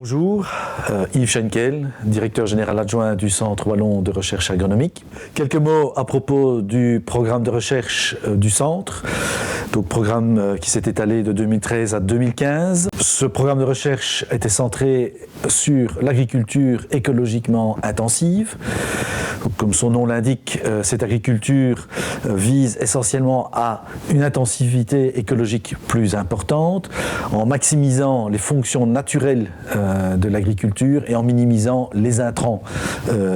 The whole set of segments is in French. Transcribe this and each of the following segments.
Bonjour, Yves Schenkel, directeur général adjoint du Centre Wallon de recherche agronomique. Quelques mots à propos du programme de recherche du Centre, donc programme qui s'est étalé de 2013 à 2015. Ce programme de recherche était centré sur l'agriculture écologiquement intensive. Donc, comme son nom l'indique, cette agriculture vise essentiellement à une intensivité écologique plus importante, en maximisant les fonctions naturelles de l'agriculture et en minimisant les intrants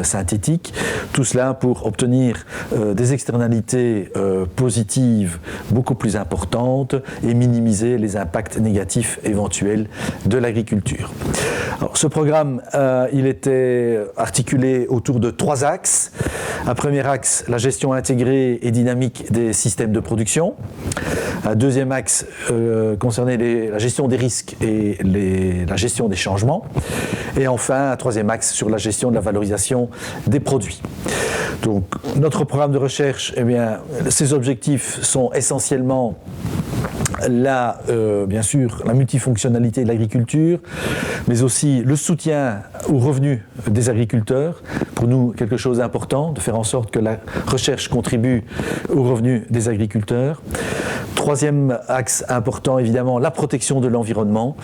synthétiques. Tout cela pour obtenir des externalités positives beaucoup plus importantes et minimiser les impacts négatifs éventuels de l'agriculture. Alors, ce programme, il était articulé autour de 3 axes. Un premier axe, la gestion intégrée et dynamique des systèmes de production. Un deuxième axe concernait la gestion des risques et la gestion des changements. Et enfin, un troisième axe sur la gestion de la valorisation des produits. Donc, notre programme de recherche, eh bien, ses objectifs sont essentiellement bien sûr, la multifonctionnalité de l'agriculture, mais aussi le soutien aux revenus des agriculteurs. Pour nous, quelque chose d'important, de faire en sorte que la recherche contribue aux revenus des agriculteurs. Troisième axe important, évidemment, la protection de l'environnement,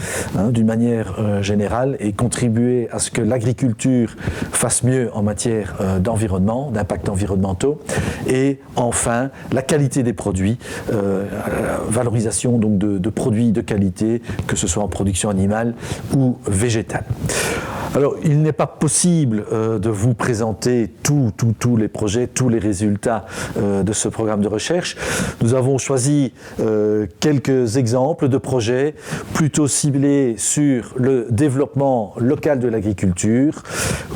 d'une manière générale, et contribuer à ce que l'agriculture fasse mieux en matière d'environnement, d'impacts environnementaux. Et enfin, la qualité des produits, valorisation donc de produits de qualité, que ce soit en production animale ou végétale. Alors, il n'est pas possible de vous présenter tous les projets, tous les résultats de ce programme de recherche. Nous avons choisi quelques exemples de projets plutôt ciblés sur le développement local de l'agriculture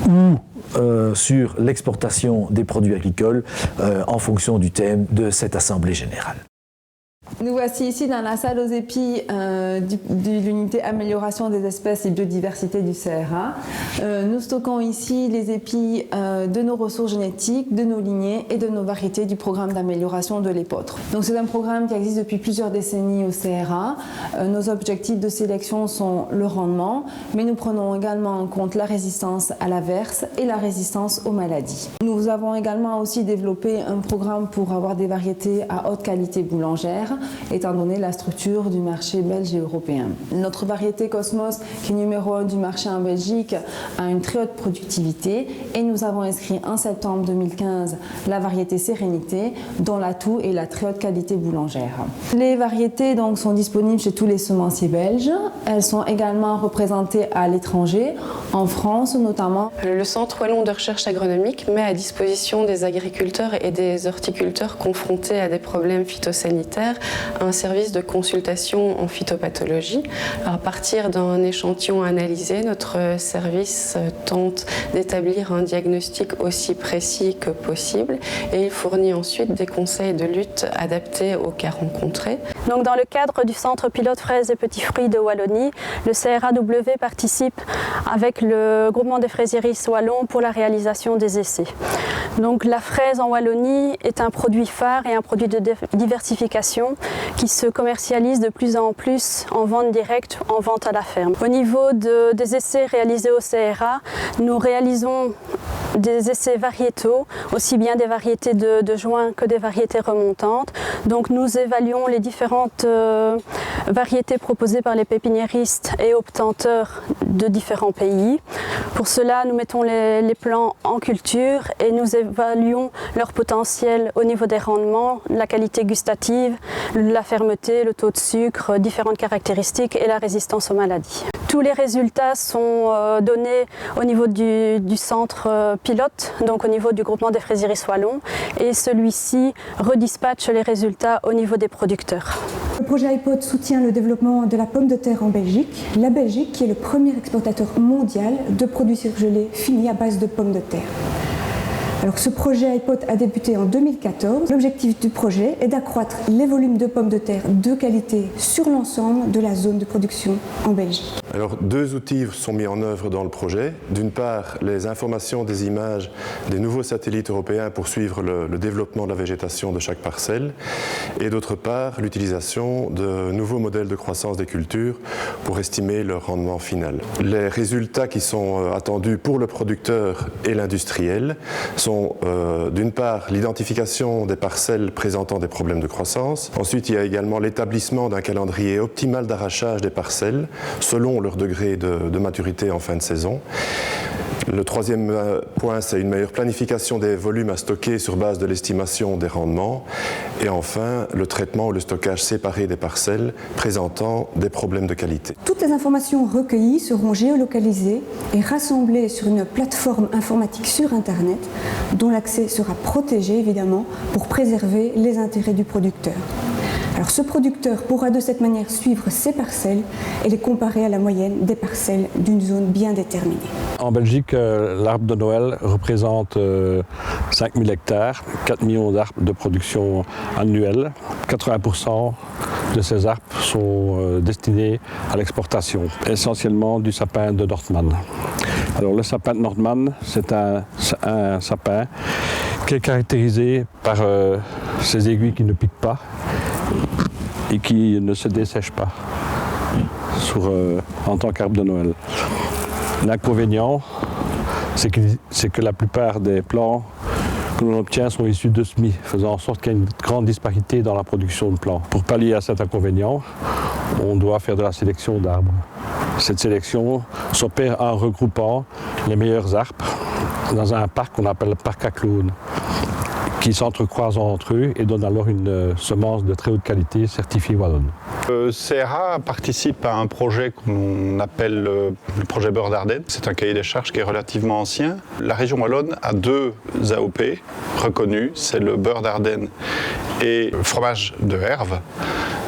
ou sur l'exportation des produits agricoles en fonction du thème de cette Assemblée générale. Nous voici ici dans la salle aux épis de l'unité amélioration des espèces et biodiversité du CRA. Nous stockons ici les épis de nos ressources génétiques, de nos lignées et de nos variétés du programme d'amélioration de l'épeautre. Donc c'est un programme qui existe depuis plusieurs décennies au CRA. Nos objectifs de sélection sont le rendement, mais nous prenons également en compte la résistance à l'averse et la résistance aux maladies. Nous avons également aussi développé un programme pour avoir des variétés à haute qualité boulangère, étant donné la structure du marché belge et européen. Notre variété Cosmos, qui est numéro 1 du marché en Belgique, a une très haute productivité et nous avons inscrit en septembre 2015 la variété Sérénité, dont l'atout est la très haute qualité boulangère. Les variétés donc, sont disponibles chez tous les semenciers belges. Elles sont également représentées à l'étranger, en France notamment. Le Centre Wallon de recherche agronomique met à disposition des agriculteurs et des horticulteurs confrontés à des problèmes phytosanitaires un service de consultation en phytopathologie. Alors, à partir d'un échantillon analysé, notre service tente d'établir un diagnostic aussi précis que possible et il fournit ensuite des conseils de lutte adaptés aux cas rencontrés. Donc, dans le cadre du Centre pilote fraises et petits fruits de Wallonie, le CRAW participe avec le groupement des fraisiéristes wallons pour la réalisation des essais. Donc, la fraise en Wallonie est un produit phare et un produit de diversification qui se commercialise de plus en plus en vente directe, en vente à la ferme. Au niveau des essais réalisés au CRA, nous réalisons des essais variétaux, aussi bien des variétés de juin que des variétés remontantes. Donc nous évaluons les différentes variétés proposées par les pépiniéristes et obtenteurs de différents pays. Pour cela, nous mettons les plants en culture et nous évaluons leur potentiel au niveau des rendements, la qualité gustative, la fermeté, le taux de sucre, différentes caractéristiques et la résistance aux maladies. Tous les résultats sont donnés au niveau du centre pilote, donc au niveau du groupement des fraisiéristes wallons, et celui-ci redispatche les résultats au niveau des producteurs. Le projet iPod soutient le développement de la pomme de terre en Belgique. La Belgique qui est le premier exportateur mondial de produits surgelés finis à base de pommes de terre. Alors ce projet iPOT a débuté en 2014. L'objectif du projet est d'accroître les volumes de pommes de terre de qualité sur l'ensemble de la zone de production en Belgique. Alors, deux outils sont mis en œuvre dans le projet. D'une part, les informations des images des nouveaux satellites européens pour suivre le développement de la végétation de chaque parcelle, et d'autre part, l'utilisation de nouveaux modèles de croissance des cultures pour estimer leur rendement final. Les résultats qui sont attendus pour le producteur et l'industriel sont d'une part l'identification des parcelles présentant des problèmes de croissance. Ensuite, il y a également l'établissement d'un calendrier optimal d'arrachage des parcelles selon leur degré de maturité en fin de saison. Le troisième point, c'est une meilleure planification des volumes à stocker sur base de l'estimation des rendements. Et enfin, le traitement ou le stockage séparé des parcelles présentant des problèmes de qualité. Toutes les informations recueillies seront géolocalisées et rassemblées sur une plateforme informatique sur Internet dont l'accès sera protégé évidemment pour préserver les intérêts du producteur. Alors ce producteur pourra de cette manière suivre ses parcelles et les comparer à la moyenne des parcelles d'une zone bien déterminée. En Belgique, l'arbre de Noël représente 5000 hectares, 4 millions d'arbres de production annuelle. 80% de ces arbres sont destinés à l'exportation, essentiellement du sapin de Nordman. Alors le sapin de Nordman, c'est un sapin qui est caractérisé par ses aiguilles qui ne piquent pas et qui ne se dessèchent pas en tant qu'arbre de Noël. L'inconvénient, c'est que la plupart des plants que l'on obtient sont issus de semis, faisant en sorte qu'il y a une grande disparité dans la production de plants. Pour pallier à cet inconvénient, on doit faire de la sélection d'arbres. Cette sélection s'opère en regroupant les meilleurs arbres dans un parc qu'on appelle le parc à clones, qui s'entrecroisent entre eux et donnent alors une semence de très haute qualité certifiée wallonne. CRA participe à un projet qu'on appelle le projet Beurre d'Ardenne. C'est un cahier des charges qui est relativement ancien. La région wallonne a deux AOP reconnus, c'est le Beurre d'Ardenne et le fromage de Herve.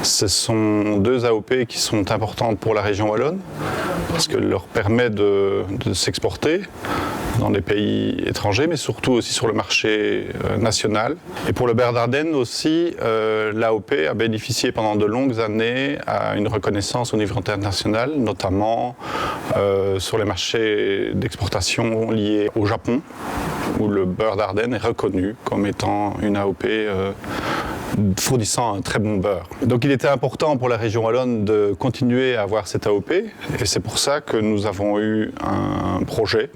Ce sont deux AOP qui sont importantes pour la région wallonne parce qu'elles leur permettent de s'exporter dans les pays étrangers, mais surtout aussi sur le marché national. Et pour le Beurre d'Ardenne aussi, l'AOP a bénéficié pendant de longues années à une reconnaissance au niveau international, notamment sur les marchés d'exportation liés au Japon, où le Beurre d'Ardenne est reconnu comme étant une AOP fournissant un très bon beurre. Donc il était important pour la région wallonne de continuer à avoir cette AOP et c'est pour ça que nous avons eu un projet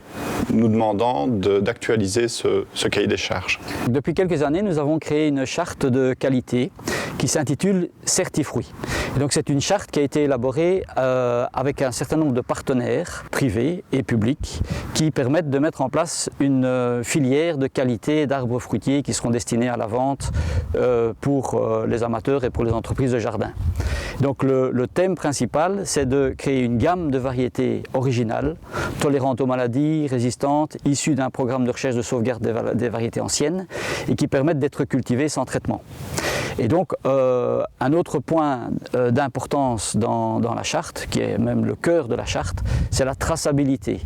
nous demandant d'actualiser ce cahier des charges. Depuis quelques années, nous avons créé une charte de qualité qui s'intitule Certifruit. Et donc c'est une charte qui a été élaborée avec un certain nombre de partenaires privés et publics qui permettent de mettre en place une filière de qualité d'arbres fruitiers qui seront destinés à la vente pour les amateurs et pour les entreprises de jardin. Donc le thème principal, c'est de créer une gamme de variétés originales, tolérantes aux maladies, résistantes, issues d'un programme de recherche de sauvegarde des variétés anciennes et qui permettent d'être cultivées sans traitement. Et donc un autre point d'importance dans la charte, qui est même le cœur de la charte, c'est la traçabilité.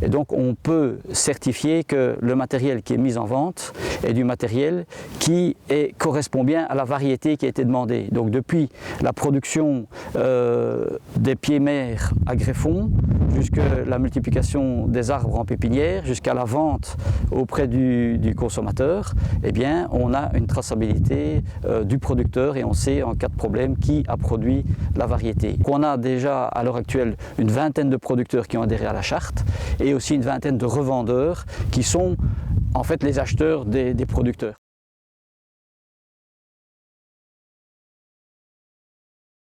Et donc on peut certifier que le matériel qui est mis en vente est du matériel qui correspond bien à la variété qui a été demandée. Donc depuis la production des pieds-mères à greffons, jusqu'à la multiplication des arbres en pépinière, jusqu'à la vente auprès du consommateur, eh bien on a une traçabilité du producteur et on sait en cas de problème qui a produit la variété. On a déjà à l'heure actuelle une vingtaine de producteurs qui ont adhéré à la charte et aussi une vingtaine de revendeurs qui sont en fait les acheteurs des producteurs.